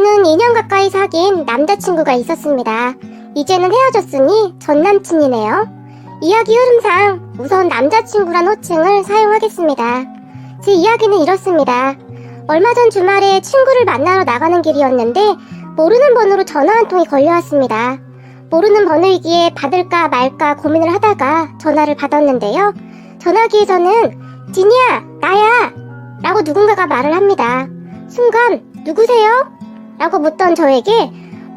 저는 2년 가까이 사귄 남자친구가 있었습니다. 이제는 헤어졌으니 전남친이네요. 이야기 흐름상 우선 남자친구란 호칭을 사용하겠습니다. 제 이야기는 이렇습니다. 얼마 전 주말에 친구를 만나러 나가는 길이었는데 모르는 번호로 전화 한 통이 걸려왔습니다. 모르는 번호이기에 받을까 말까 고민을 하다가 전화를 받았는데요. 전화기에서는 진이야, 나야! 라고 누군가가 말을 합니다. 순간 누구세요? 라고 묻던 저에게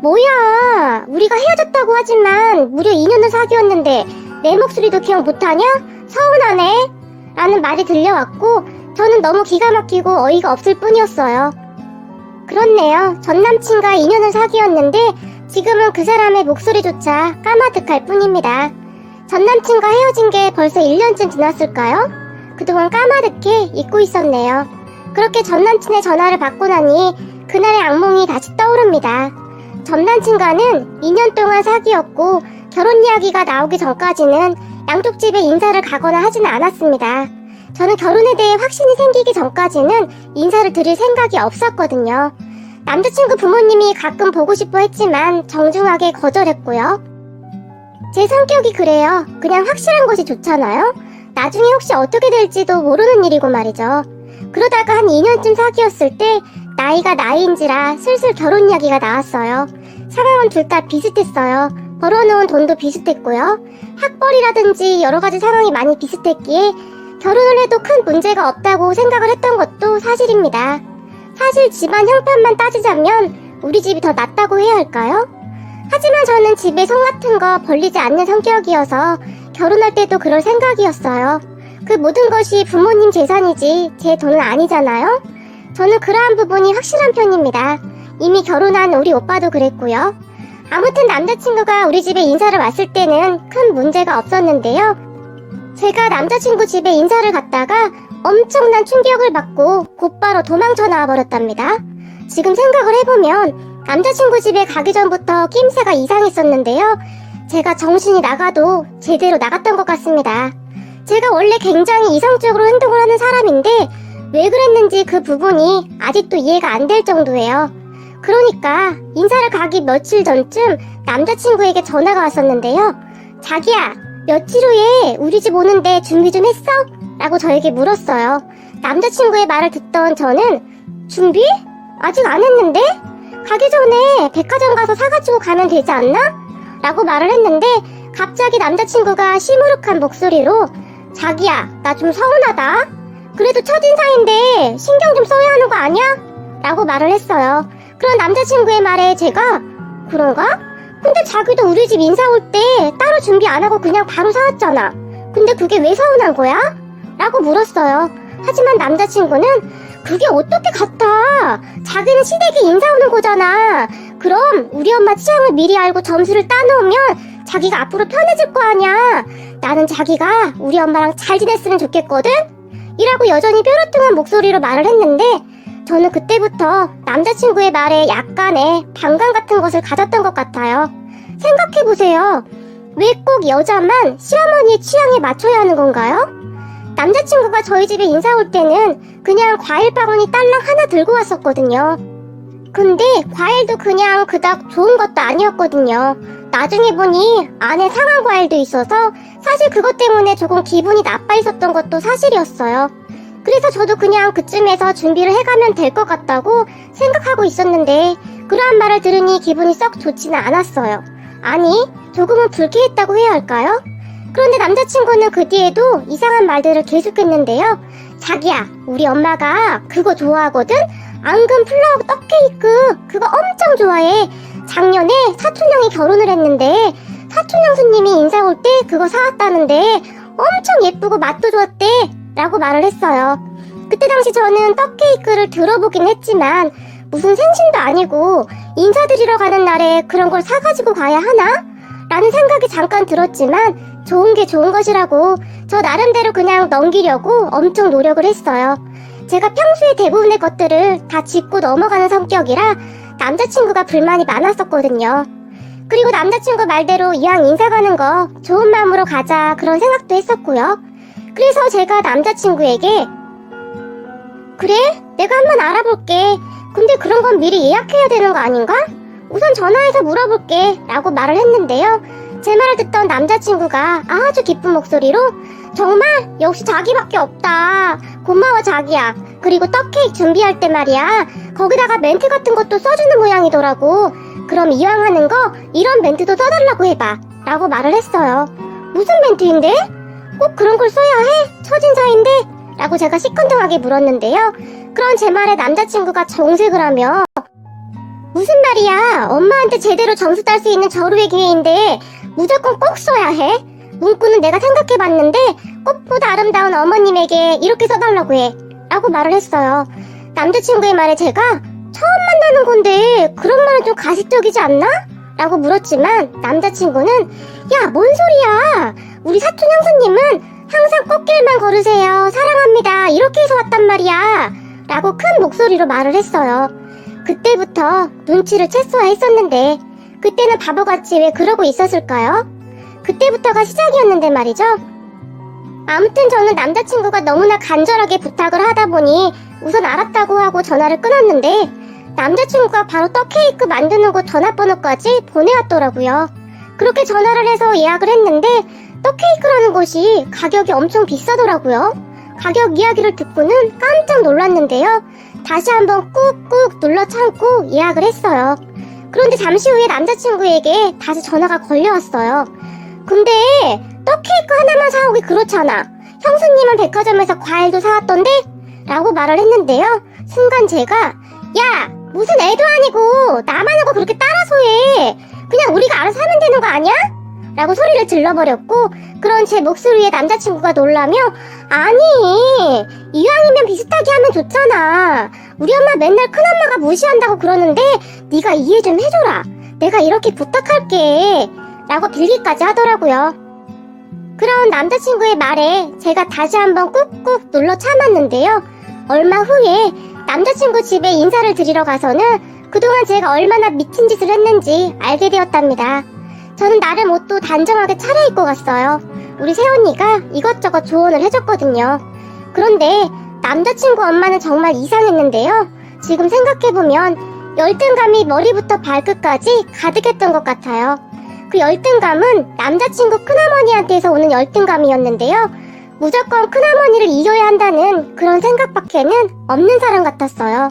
뭐야, 우리가 헤어졌다고 하지만 무려 2년을 사귀었는데 내 목소리도 기억 못하냐? 서운하네? 라는 말이 들려왔고 저는 너무 기가 막히고 어이가 없을 뿐이었어요. 그렇네요. 전 남친과 2년을 사귀었는데 지금은 그 사람의 목소리조차 까마득할 뿐입니다. 전 남친과 헤어진 게 벌써 1년쯤 지났을까요? 그동안 까마득해 잊고 있었네요. 그렇게 전 남친의 전화를 받고 나니 그날의 악몽이 다시 떠오릅니다. 전 남친과는 2년 동안 사귀었고 결혼 이야기가 나오기 전까지는 양쪽 집에 인사를 가거나 하지는 않았습니다. 저는 결혼에 대해 확신이 생기기 전까지는 인사를 드릴 생각이 없었거든요. 남자친구 부모님이 가끔 보고 싶어 했지만 정중하게 거절했고요. 제 성격이 그래요. 그냥 확실한 것이 좋잖아요. 나중에 혹시 어떻게 될지도 모르는 일이고 말이죠. 그러다가 한 2년쯤 사귀었을 때 나이가 나이인지라 슬슬 결혼 이야기가 나왔어요. 상황은 둘 다 비슷했어요. 벌어놓은 돈도 비슷했고요. 학벌이라든지 여러가지 상황이 많이 비슷했기에 결혼을 해도 큰 문제가 없다고 생각을 했던 것도 사실입니다. 사실 집안 형편만 따지자면 우리 집이 더 낫다고 해야 할까요? 하지만 저는 집에 손 같은 거 벌리지 않는 성격이어서 결혼할 때도 그럴 생각이었어요. 그 모든 것이 부모님 재산이지 제 돈은 아니잖아요? 저는 그러한 부분이 확실한 편입니다. 이미 결혼한 우리 오빠도 그랬고요. 아무튼 남자친구가 우리 집에 인사를 왔을 때는 큰 문제가 없었는데요. 제가 남자친구 집에 인사를 갔다가 엄청난 충격을 받고 곧바로 도망쳐 나와버렸답니다. 지금 생각을 해보면 남자친구 집에 가기 전부터 낌새가 이상했었는데요. 제가 정신이 나가도 제대로 나갔던 것 같습니다. 제가 원래 굉장히 이성적으로 행동을 하는 사람인데 왜 그랬는지 그 부분이 아직도 이해가 안 될 정도예요. 그러니까 인사를 가기 며칠 전쯤 남자친구에게 전화가 왔었는데요. 자기야, 며칠 후에 우리 집 오는데 준비 좀 했어? 라고 저에게 물었어요. 남자친구의 말을 듣던 저는 준비? 아직 안 했는데? 가기 전에 백화점 가서 사가지고 가면 되지 않나? 라고 말을 했는데 갑자기 남자친구가 시무룩한 목소리로 자기야, 나 좀 서운하다. 그래도 첫인사인데 신경 좀 써야 하는 거 아니야? 라고 말을 했어요. 그런 남자친구의 말에 제가 그런가? 근데 자기도 우리 집 인사 올 때 따로 준비 안 하고 그냥 바로 사왔잖아. 근데 그게 왜 서운한 거야? 라고 물었어요. 하지만 남자친구는 그게 어떻게 같아? 자기는 시댁에 인사 오는 거잖아. 그럼 우리 엄마 취향을 미리 알고 점수를 따놓으면 자기가 앞으로 편해질 거 아니야. 나는 자기가 우리 엄마랑 잘 지냈으면 좋겠거든? 이라고 여전히 뾰루퉁한 목소리로 말을 했는데 저는 그때부터 남자친구의 말에 약간의 반감 같은 것을 가졌던 것 같아요. 생각해보세요. 왜 꼭 여자만 시어머니의 취향에 맞춰야 하는 건가요? 남자친구가 저희 집에 인사 올 때는 그냥 과일 바구니 딸랑 하나 들고 왔었거든요. 근데 과일도 그냥 그닥 좋은 것도 아니었거든요. 나중에 보니 안에 상한 과일도 있어서 사실 그것 때문에 조금 기분이 나빠 있었던 것도 사실이었어요. 그래서 저도 그냥 그쯤에서 준비를 해가면 될 것 같다고 생각하고 있었는데 그러한 말을 들으니 기분이 썩 좋지는 않았어요. 아니, 조금은 불쾌했다고 해야 할까요? 그런데 남자친구는 그 뒤에도 이상한 말들을 계속했는데요. 자기야, 우리 엄마가 그거 좋아하거든? 앙금 플라워 떡케이크 그거 엄청 좋아해. 작년에 사촌형이 결혼을 했는데 사촌형 손님이 인사 올 때 그거 사왔다는데 엄청 예쁘고 맛도 좋았대 라고 말을 했어요. 그때 당시 저는 떡케이크를 들어보긴 했지만 무슨 생신도 아니고 인사드리러 가는 날에 그런 걸 사가지고 가야 하나? 라는 생각이 잠깐 들었지만 좋은 게 좋은 것이라고 저 나름대로 그냥 넘기려고 엄청 노력을 했어요. 제가 평소에 대부분의 것들을 다 짚고 넘어가는 성격이라 남자친구가 불만이 많았었거든요. 그리고 남자친구 말대로 이왕 인사 가는 거 좋은 마음으로 가자 그런 생각도 했었고요. 그래서 제가 남자친구에게 그래? 내가 한번 알아볼게. 근데 그런 건 미리 예약해야 되는 거 아닌가? 우선 전화해서 물어볼게 라고 말을 했는데요. 제 말을 듣던 남자친구가 아주 기쁜 목소리로 정말 역시 자기밖에 없다. 고마워 자기야. 그리고 떡 케이크 준비할 때 말이야. 거기다가 멘트 같은 것도 써주는 모양이더라고. 그럼 이왕 하는 거 이런 멘트도 써달라고 해봐 라고 말을 했어요. 무슨 멘트인데? 꼭 그런 걸 써야 해? 처진사인데? 라고 제가 시큰둥하게 물었는데요. 그런 제 말에 남자친구가 정색을 하며 무슨 말이야? 엄마한테 제대로 점수 딸 수 있는 절호의 기회인데 무조건 꼭 써야 해? 문구는 내가 생각해봤는데 꽃보다 아름다운 어머님에게 이렇게 써달라고 해 라고 말을 했어요. 남자친구의 말에 제가 처음 만나는 건데 그런 말은 좀 가식적이지 않나? 라고 물었지만 남자친구는 야, 뭔 소리야? 우리 사촌 형수님은 항상 꽃길만 걸으세요. 사랑합니다. 이렇게 해서 왔단 말이야. 라고 큰 목소리로 말을 했어요. 그때부터 눈치를 채써야 했었는데 그때는 바보같이 왜 그러고 있었을까요? 그때부터가 시작이었는데 말이죠. 아무튼 저는 남자친구가 너무나 간절하게 부탁을 하다 보니 우선 알았다고 하고 전화를 끊었는데 남자친구가 바로 떡 케이크 만드는 곳 전화번호까지 보내왔더라고요. 그렇게 전화를 해서 예약을 했는데 떡 케이크라는 곳이 가격이 엄청 비싸더라고요. 가격 이야기를 듣고는 깜짝 놀랐는데요. 다시 한번 꾹꾹 눌러 참고 예약을 했어요. 그런데 잠시 후에 남자친구에게 다시 전화가 걸려왔어요. 근데 떡 케이크 하나만 사오기 그렇잖아. 형수님은 백화점에서 과일도 사왔던데? 라고 말을 했는데요. 순간 제가 야, 무슨 애도 아니고 나만 하고 그렇게 따라서 해. 그냥 우리가 알아서 하면 되는 거 아니야? 라고 소리를 질러버렸고 그런 제 목소리에 남자친구가 놀라며 아니, 이왕이면 비슷하게 하면 좋잖아. 우리 엄마 맨날 큰엄마가 무시한다고 그러는데 네가 이해 좀 해줘라. 내가 이렇게 부탁할게 라고 빌기까지 하더라고요. 그런 남자친구의 말에 제가 다시 한번 꾹꾹 눌러 참았는데요. 얼마 후에 남자친구 집에 인사를 드리러 가서는 그동안 제가 얼마나 미친 짓을 했는지 알게 되었답니다. 저는 나름 옷도 단정하게 차려입고 갔어요. 우리 새언니가 이것저것 조언을 해줬거든요. 그런데 남자친구 엄마는 정말 이상했는데요. 지금 생각해보면 열등감이 머리부터 발끝까지 가득했던 것 같아요. 그 열등감은 남자친구 큰어머니한테서 오는 열등감이었는데요. 무조건 큰어머니를 이겨야 한다는 그런 생각밖에는 없는 사람 같았어요.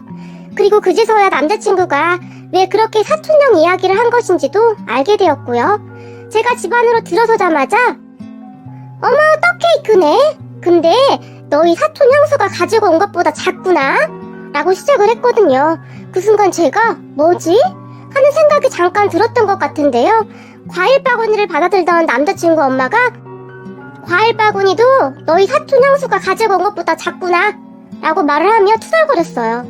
그리고 그제서야 남자친구가 왜 그렇게 사촌형 이야기를 한 것인지도 알게 되었고요. 제가 집 안으로 들어서자마자 어머, 떡 케이크네? 근데 너희 사촌 형수가 가지고 온 것보다 작구나? 라고 시작을 했거든요. 그 순간 제가 뭐지? 하는 생각이 잠깐 들었던 것 같은데요. 과일 바구니를 받아들던 남자친구 엄마가 과일 바구니도 너희 사촌 형수가 가지고 온 것보다 작구나? 라고 말을 하며 투덜거렸어요.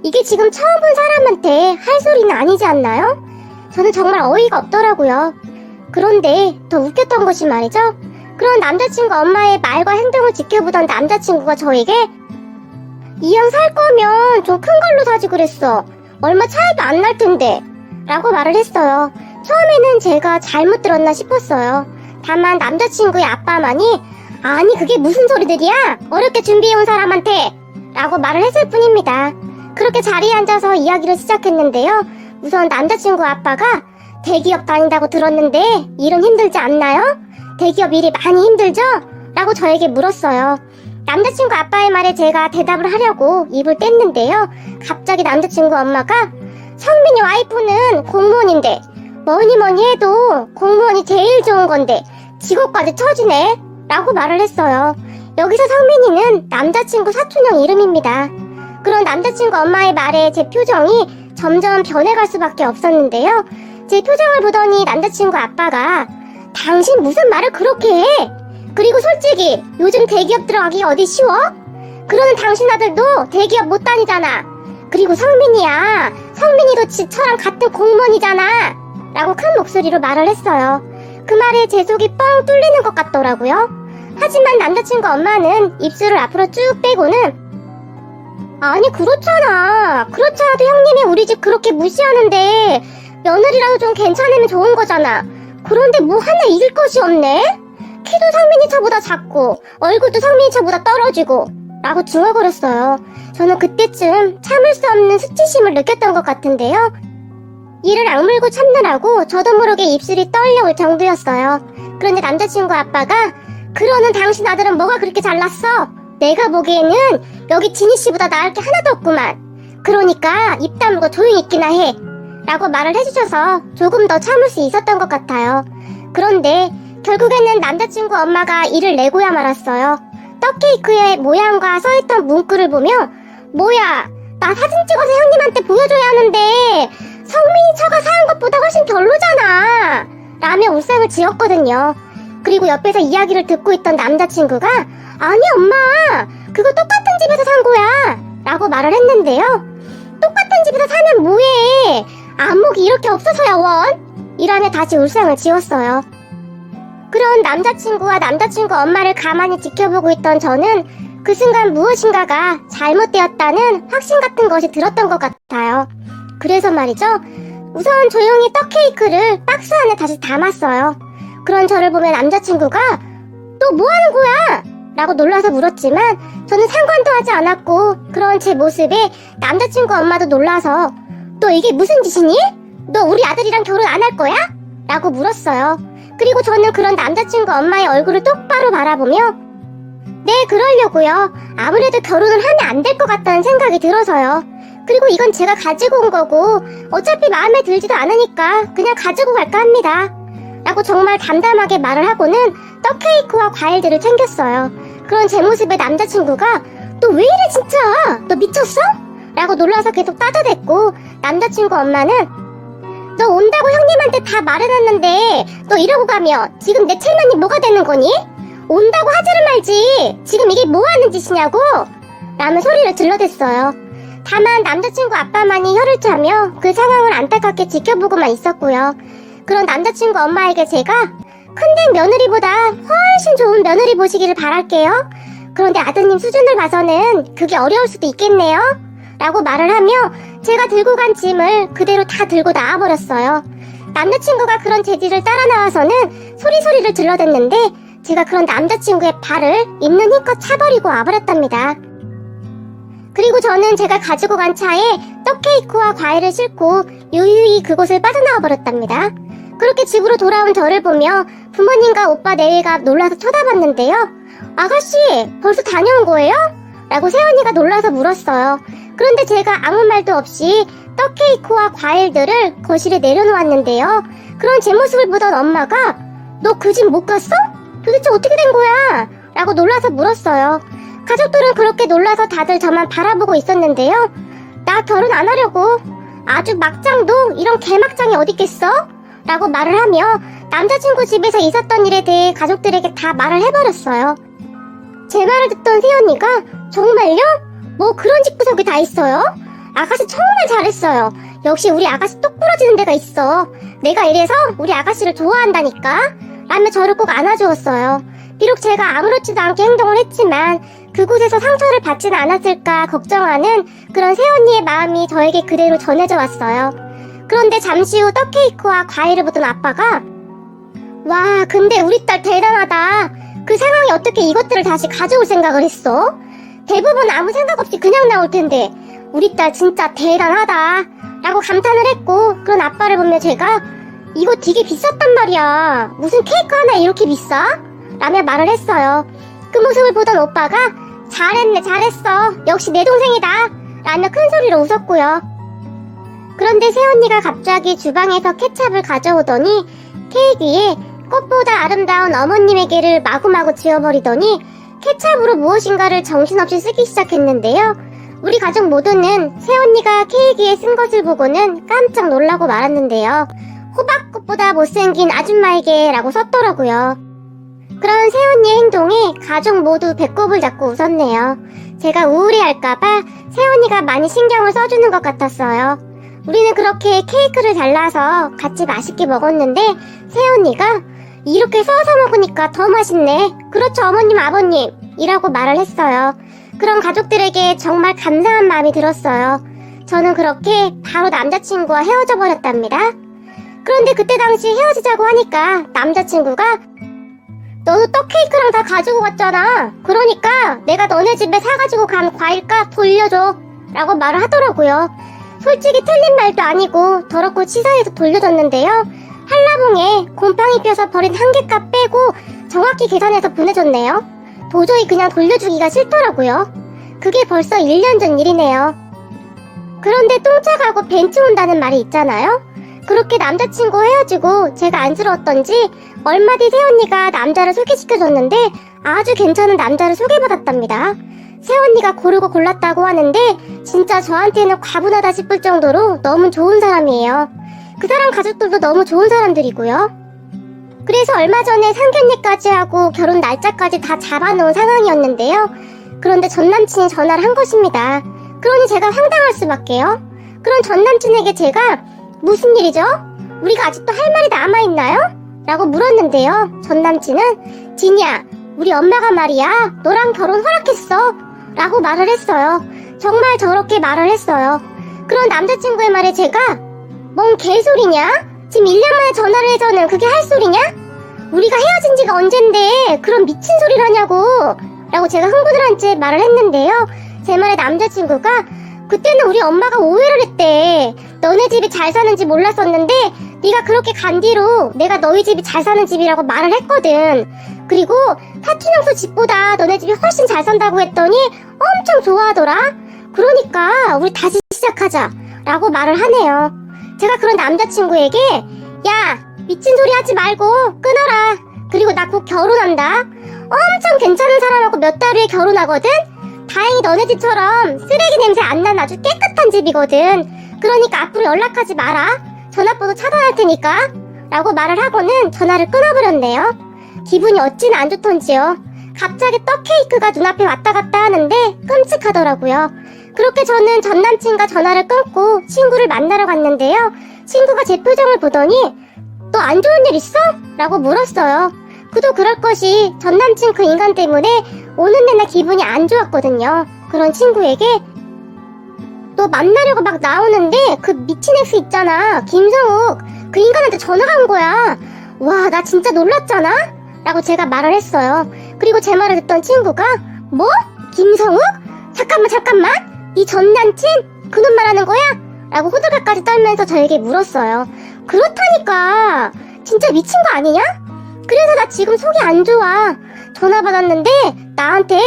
이게 지금 처음 본 사람한테 할 소리는 아니지 않나요? 저는 정말 어이가 없더라고요. 그런데 더 웃겼던 것이 말이죠. 그런 남자친구 엄마의 말과 행동을 지켜보던 남자친구가 저에게 이 형 살 거면 좀 큰 걸로 사지 그랬어. 얼마 차이도 안 날 텐데 라고 말을 했어요. 처음에는 제가 잘못 들었나 싶었어요. 다만 남자친구의 아빠만이 아니 그게 무슨 소리들이야? 어렵게 준비해온 사람한테 라고 말을 했을 뿐입니다. 그렇게 자리에 앉아서 이야기를 시작했는데요. 우선 남자친구 아빠가 대기업 다닌다고 들었는데 일은 힘들지 않나요? 대기업 일이 많이 힘들죠? 라고 저에게 물었어요. 남자친구 아빠의 말에 제가 대답을 하려고 입을 뗐는데요. 갑자기 남자친구 엄마가 성민이 와이프는 공무원인데 뭐니 해도 공무원이 제일 좋은 건데 직업까지 처지네 라고 말을 했어요. 여기서 성민이는 남자친구 사촌형 이름입니다. 그런 남자친구 엄마의 말에 제 표정이 점점 변해갈 수밖에 없었는데요. 제 표정을 보더니 남자친구 아빠가 당신 무슨 말을 그렇게 해? 그리고 솔직히 요즘 대기업 들어가기 어디 쉬워? 그러는 당신 아들도 대기업 못 다니잖아. 그리고 성민이야. 성민이도 지처랑 같은 공무원이잖아. 라고 큰 목소리로 말을 했어요. 그 말에 제 속이 뻥 뚫리는 것 같더라고요. 하지만 남자친구 엄마는 입술을 앞으로 쭉 빼고는 아니 그렇잖아. 그렇지 않아도 형님이 우리 집 그렇게 무시하는데 며느리라도 좀 괜찮으면 좋은 거잖아. 그런데 뭐 하나 이길 것이 없네. 키도 성민이 차보다 작고 얼굴도 성민이 차보다 떨어지고 라고 중얼거렸어요. 저는 그때쯤 참을 수 없는 수치심을 느꼈던 것 같은데요. 이를 악물고 참느라고 저도 모르게 입술이 떨려올 정도였어요. 그런데 남자친구 아빠가 그러는 당신 아들은 뭐가 그렇게 잘났어? 내가 보기에는 여기 지니 씨보다 나을 게 하나도 없구만. 그러니까 입 다물고 조용히 있기나 해. 라고 말을 해주셔서 조금 더 참을 수 있었던 것 같아요. 그런데 결국에는 남자친구 엄마가 이를 내고야 말았어요. 떡케이크의 모양과 써있던 문구를 보며 뭐야, 나 사진 찍어서 형님한테 보여줘야 하는데 성민이 처가 사한 것보다 훨씬 별로잖아 라며 울상을 지었거든요. 그리고 옆에서 이야기를 듣고 있던 남자친구가 아니 엄마, 그거 똑같은 집에서 산 거야 라고 말을 했는데요. 똑같은 집에서 사면 뭐해, 안목이 이렇게 없어서야 원? 이라며 다시 울상을 지웠어요. 그런 남자친구와 남자친구 엄마를 가만히 지켜보고 있던 저는 그 순간 무엇인가가 잘못되었다는 확신 같은 것이 들었던 것 같아요. 그래서 말이죠. 우선 조용히 떡케이크를 박스 안에 다시 담았어요. 그런 저를 보며 남자친구가 너 뭐 하는 거야? 라고 놀라서 물었지만 저는 상관도 하지 않았고 그런 제 모습에 남자친구 엄마도 놀라서 너 이게 무슨 짓이니? 너 우리 아들이랑 결혼 안 할 거야? 라고 물었어요. 그리고 저는 그런 남자친구 엄마의 얼굴을 똑바로 바라보며 네, 그러려고요. 아무래도 결혼을 하면 안 될 것 같다는 생각이 들어서요. 그리고 이건 제가 가지고 온 거고 어차피 마음에 들지도 않으니까 그냥 가지고 갈까 합니다. 라고 정말 담담하게 말을 하고는 떡케이크와 과일들을 챙겼어요. 그런 제 모습에 남자친구가 너 왜 이래 진짜? 너 미쳤어? 라고 놀라서 계속 따져댔고 남자친구 엄마는 너 온다고 형님한테 다 말해놨는데 너 이러고 가면 지금 내 체면이 뭐가 되는 거니? 온다고 하지를 말지. 지금 이게 뭐 하는 짓이냐고? 라며 소리를 질러댔어요. 다만 남자친구 아빠만이 혀를 짜며 그 상황을 안타깝게 지켜보고만 있었고요. 그런 남자친구 엄마에게 제가 큰댁 며느리보다 훨씬 좋은 며느리 보시기를 바랄게요. 그런데 아드님 수준을 봐서는 그게 어려울 수도 있겠네요. 라고 말을 하며 제가 들고 간 짐을 그대로 다 들고 나와버렸어요. 남자친구가 그런 재질을 따라 나와서는 소리소리를 질러댔는데 제가 그런 남자친구의 발을 있는 힘껏 차버리고 와버렸답니다. 그리고 저는 제가 가지고 간 차에 떡케이크와 과일을 싣고 유유히 그곳을 빠져나와 버렸답니다. 그렇게 집으로 돌아온 저를 보며 부모님과 오빠 내외가 놀라서 쳐다봤는데요. 아가씨, 벌써 다녀온 거예요? 라고 새언니가 놀라서 물었어요. 그런데 제가 아무 말도 없이 떡케이크와 과일들을 거실에 내려놓았는데요. 그런 제 모습을 보던 엄마가 너 그 집 못 갔어? 도대체 어떻게 된 거야? 라고 놀라서 물었어요. 가족들은 그렇게 놀라서 다들 저만 바라보고 있었는데요. 나 결혼 안 하려고. 아주 막장도 이런 개막장이 어딨겠어? 라고 말을 하며 남자친구 집에서 있었던 일에 대해 가족들에게 다 말을 해버렸어요. 제 말을 듣던 새언니가 정말요? 뭐 그런 집구석이 다 있어요? 아가씨 정말 잘했어요. 역시 우리 아가씨 똑 부러지는 데가 있어. 내가 이래서 우리 아가씨를 좋아한다니까? 라며 저를 꼭 안아주었어요. 비록 제가 아무렇지도 않게 행동을 했지만 그곳에서 상처를 받지는 않았을까 걱정하는 그런 새언니의 마음이 저에게 그대로 전해져 왔어요. 그런데 잠시 후 떡케이크와 과일을 보던 아빠가 와, 근데 우리 딸 대단하다. 그 상황에 어떻게 이것들을 다시 가져올 생각을 했어? 대부분 아무 생각 없이 그냥 나올 텐데 우리 딸 진짜 대단하다 라고 감탄을 했고 그런 아빠를 보며 제가 이거 되게 비쌌단 말이야. 무슨 케이크 하나에 이렇게 비싸? 라며 말을 했어요. 그 모습을 보던 오빠가 잘했네 잘했어. 역시 내 동생이다 라며 큰 소리로 웃었고요. 그런데 새언니가 갑자기 주방에서 케찹을 가져오더니 케이크 위에 꽃보다 아름다운 어머님에게를 마구마구 지워버리더니 케찹으로 무엇인가를 정신없이 쓰기 시작했는데요. 우리 가족 모두는 새언니가 케이크에 쓴 것을 보고는 깜짝 놀라고 말았는데요. 호박꽃보다 못생긴 아줌마에게 라고 썼더라고요. 그런 새언니의 행동에 가족 모두 배꼽을 잡고 웃었네요. 제가 우울해할까봐 새언니가 많이 신경을 써주는 것 같았어요. 우리는 그렇게 케이크를 잘라서 같이 맛있게 먹었는데 새언니가 이렇게 써서 먹으니까 더 맛있네. 그렇죠 어머님 아버님 이라고 말을 했어요. 그런 가족들에게 정말 감사한 마음이 들었어요. 저는 그렇게 바로 남자친구와 헤어져 버렸답니다. 그런데 그때 당시 헤어지자고 하니까 남자친구가 너도 떡 케이크랑 다 가지고 갔잖아. 그러니까 내가 너네 집에 사가지고 간 과일값 돌려줘. 라고 말을 하더라고요. 솔직히 틀린 말도 아니고 더럽고 치사해서 돌려줬는데요. 한라봉에 곰팡이 뼈서 버린 한 개 값 빼고 정확히 계산해서 보내줬네요. 도저히 그냥 돌려주기가 싫더라고요. 그게 벌써 1년 전 일이네요. 그런데 똥차 가고 벤츠 온다는 말이 있잖아요. 그렇게 남자친구 헤어지고 제가 안쓰러웠던지 얼마 뒤 새언니가 남자를 소개시켜줬는데 아주 괜찮은 남자를 소개받았답니다. 새언니가 고르고 골랐다고 하는데 진짜 저한테는 과분하다 싶을 정도로 너무 좋은 사람이에요. 그 사람 가족들도 너무 좋은 사람들이고요. 그래서 얼마 전에 상견례까지 하고 결혼 날짜까지 다 잡아놓은 상황이었는데요. 그런데 전남친이 전화를 한 것입니다. 그러니 제가 황당할 수밖에요. 그런 전남친에게 제가 무슨 일이죠? 우리가 아직도 할 말이 남아있나요? 라고 물었는데요. 전남친은 진이야, 우리 엄마가 말이야 너랑 결혼 허락했어 라고 말을 했어요. 정말 저렇게 말을 했어요. 그런 남자친구의 말에 제가 뭔 개소리냐? 지금 1년 만에 전화를 해서는 그게 할 소리냐? 우리가 헤어진 지가 언젠데 그런 미친 소리를 하냐고 라고 제가 흥분을 한 채 말을 했는데요. 제 말에 남자친구가 그때는 우리 엄마가 오해를 했대. 너네 집이 잘 사는지 몰랐었는데 네가 그렇게 간 뒤로 내가 너희 집이 잘 사는 집이라고 말을 했거든. 그리고 파춘형수 집보다 너네 집이 훨씬 잘 산다고 했더니 엄청 좋아하더라. 그러니까 우리 다시 시작하자 라고 말을 하네요. 제가 그런 남자친구에게 야, 미친 소리 하지 말고 끊어라. 그리고 나 곧 결혼한다. 엄청 괜찮은 사람하고 몇 달 후에 결혼하거든. 다행히 너네 집처럼 쓰레기 냄새 안 난 아주 깨끗한 집이거든. 그러니까 앞으로 연락하지 마라. 전화번호 차단할 테니까 라고 말을 하고는 전화를 끊어버렸네요. 기분이 어찌나 안 좋던지요. 갑자기 떡 케이크가 눈앞에 왔다 갔다 하는데 끔찍하더라고요. 그렇게 저는 전남친과 전화를 끊고 친구를 만나러 갔는데요. 친구가 제 표정을 보더니 너 안 좋은 일 있어? 라고 물었어요. 그도 그럴 것이 전남친 그 인간 때문에 오는 내내 기분이 안 좋았거든요. 그런 친구에게 너 만나려고 막 나오는데 그 미친 엑스 있잖아, 김성욱. 그 인간한테 전화가 온 거야. 와, 나 진짜 놀랐잖아? 라고 제가 말을 했어요. 그리고 제 말을 듣던 친구가 뭐? 김성욱? 잠깐만 네 전남친? 그놈 말하는 거야? 라고 호들갑까지 떨면서 저에게 물었어요. 그렇다니까 진짜 미친 거 아니냐? 그래서 나 지금 속이 안 좋아. 전화 받았는데 나한테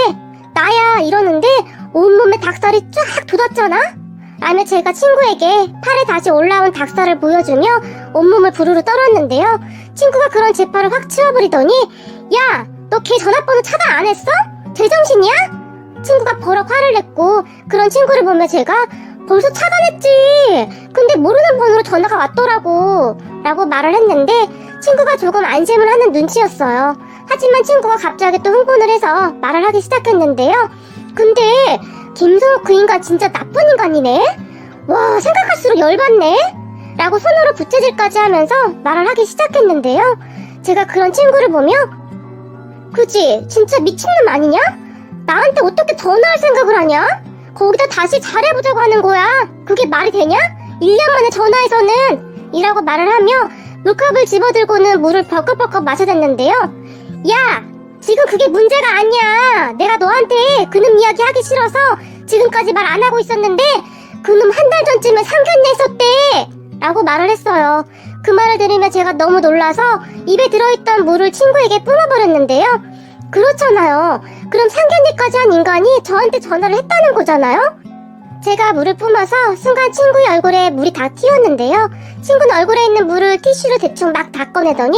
나야 이러는데 온몸에 닭살이 쫙 돋았잖아? 라며 제가 친구에게 팔에 다시 올라온 닭살을 보여주며 온몸을 부르르 떨었는데요. 친구가 그런 제 팔을 확 치워버리더니 야, 너 걔 전화번호 차단 안 했어? 제정신이야? 친구가 버럭 화를 냈고 그런 친구를 보며 제가 벌써 차단했지. 근데 모르는 번호로 전화가 왔더라고 라고 말을 했는데 친구가 조금 안심을 하는 눈치였어요. 하지만 친구가 갑자기 또 흥분을 해서 말을 하기 시작했는데요. 근데 김성욱 그 인간 진짜 나쁜 인간이네? 와, 생각할수록 열받네? 라고 손으로 부채질까지 하면서 말을 하기 시작했는데요. 제가 그런 친구를 보며 그지? 진짜 미친놈 아니냐? 나한테 어떻게 전화할 생각을 하냐? 거기다 다시 잘해보자고 하는 거야. 그게 말이 되냐? 1년 만에 전화해서는 이라고 말을 하며 물컵을 집어들고는 물을 벌컥벌컥 마셔댔는데요. 야, 지금 그게 문제가 아니야. 내가 너한테 그놈 이야기 하기 싫어서 지금까지 말 안 하고 있었는데 그놈 한 달 전쯤에 상견례 했었대 라고 말을 했어요. 그 말을 들으며 제가 너무 놀라서 입에 들어있던 물을 친구에게 뿜어버렸는데요. 그렇잖아요. 그럼 상견례까지 한 인간이 저한테 전화를 했다는 거잖아요? 제가 물을 뿜어서 순간 친구의 얼굴에 물이 다 튀었는데요. 친구는 얼굴에 있는 물을 티슈로 대충 막 닦아내더니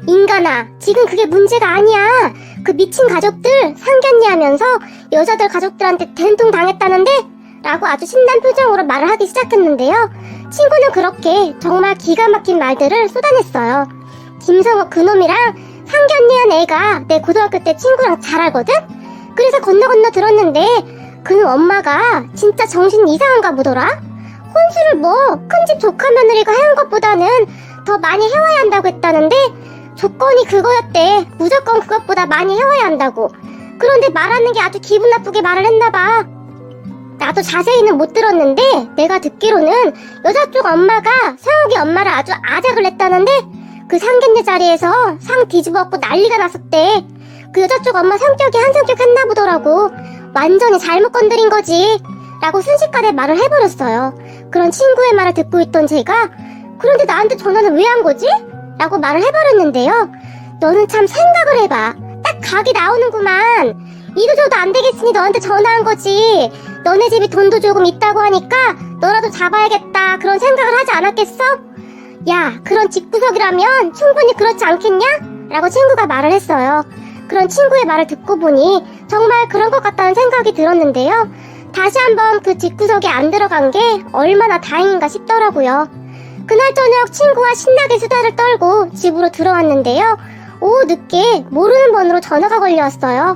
인간아, 지금 그게 문제가 아니야. 그 미친 가족들 상견례하면서 여자들 가족들한테 된통 당했다는데? 라고 아주 신난 표정으로 말을 하기 시작했는데요. 친구는 그렇게 정말 기가 막힌 말들을 쏟아냈어요. 김성욱 그놈이랑 상견례한 애가 내 고등학교 때 친구랑 잘 알거든? 그래서 건너 들었는데 그는 엄마가 진짜 정신이 이상한가 보더라? 혼수를 뭐 큰 집 조카 며느리가 해온 것보다는 더 많이 해와야 한다고 했다는데 조건이 그거였대. 무조건 그것보다 많이 해와야 한다고. 그런데 말하는 게 아주 기분 나쁘게 말을 했나봐. 나도 자세히는 못 들었는데 내가 듣기로는 여자 쪽 엄마가 성욱이 엄마를 아주 아작을 냈다는데 그 상견례 자리에서 상 뒤집어 엎고 난리가 났었대. 그 여자 쪽 엄마 성격이 한 성격 했나 보더라고. 완전히 잘못 건드린 거지 라고 순식간에 말을 해버렸어요. 그런 친구의 말을 듣고 있던 제가 그런데 나한테 전화는 왜 한 거지? 라고 말을 해버렸는데요. 너는 참 생각을 해봐. 딱 각이 나오는구만. 이도 저도 안 되겠으니 너한테 전화한 거지. 너네 집이 돈도 조금 있다고 하니까 너라도 잡아야겠다 그런 생각을 하지 않았겠어? 야, 그런 집구석이라면 충분히 그렇지 않겠냐? 라고 친구가 말을 했어요. 그런 친구의 말을 듣고 보니 정말 그런 것 같다는 생각이 들었는데요. 다시 한번 그 집구석에 안 들어간 게 얼마나 다행인가 싶더라고요. 그날 저녁 친구와 신나게 수다를 떨고 집으로 들어왔는데요. 오후 늦게 모르는 번호로 전화가 걸려왔어요.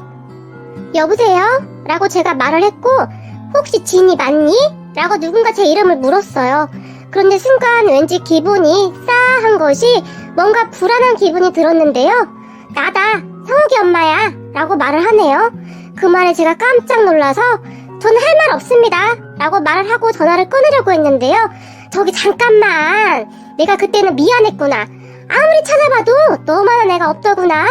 여보세요? 라고 제가 말을 했고 혹시 진이 맞니? 라고 누군가 제 이름을 물었어요. 그런데 순간 왠지 기분이 싸한 것이 뭔가 불안한 기분이 들었는데요. 나다, 성욱이 엄마야 라고 말을 하네요. 그 말에 제가 깜짝 놀라서 저는 할 말 없습니다 라고 말을 하고 전화를 끊으려고 했는데요. 저기 잠깐만, 내가 그때는 미안했구나. 아무리 찾아봐도 너만한 애가 없더구나.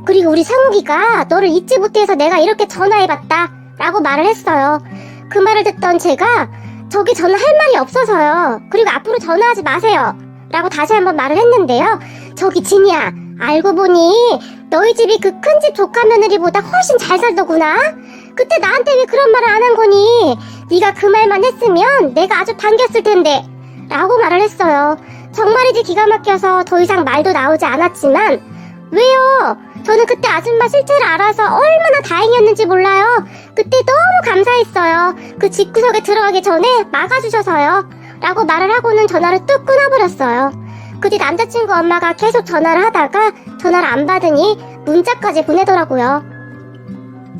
그리고 우리 성욱이가 너를 잊지 못해서 내가 이렇게 전화해봤다 라고 말을 했어요. 그 말을 듣던 제가 저기 저는 할 말이 없어서요. 그리고 앞으로 전화하지 마세요 라고 다시 한번 말을 했는데요. 저기 진이야, 알고 보니 너희 집이 그 큰 집 조카 며느리보다 훨씬 잘 살더구나. 그때 나한테 왜 그런 말을 안 한 거니? 네가 그 말만 했으면 내가 아주 반겼을 텐데 라고 말을 했어요. 정말이지 기가 막혀서 더 이상 말도 나오지 않았지만 왜요? 저는 그때 아줌마 실체를 알아서 얼마나 다행이었는지 몰라요. 그때 너무 감사했어요. 그 집구석에 들어가기 전에 막아주셔서요 라고 말을 하고는 전화를 뚝 끊어버렸어요. 그 뒤 남자친구 엄마가 계속 전화를 하다가 전화를 안 받으니 문자까지 보내더라고요.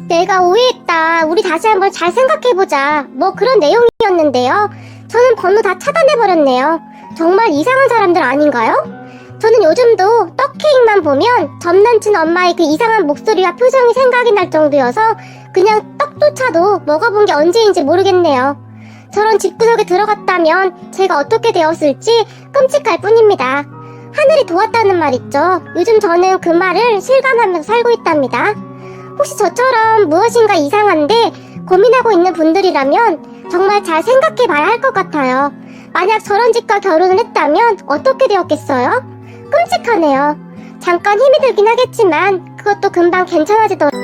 내가 오해했다. 우리 다시 한번 잘 생각해보자. 뭐 그런 내용이었는데요. 저는 번호 다 차단해버렸네요. 정말 이상한 사람들 아닌가요? 저는 요즘도 떡케이크만 보면 전남친 엄마의 그 이상한 목소리와 표정이 생각이 날 정도여서 그냥 떡조차도 먹어본 게 언제인지 모르겠네요. 저런 집구석에 들어갔다면 제가 어떻게 되었을지 끔찍할 뿐입니다. 하늘이 도왔다는 말 있죠. 요즘 저는 그 말을 실감하면서 살고 있답니다. 혹시 저처럼 무엇인가 이상한데 고민하고 있는 분들이라면 정말 잘 생각해봐야 할 것 같아요. 만약 저런 집과 결혼을 했다면 어떻게 되었겠어요? 끔찍하네요. 잠깐 힘이 들긴 하겠지만 그것도 금방 괜찮아지더라고요.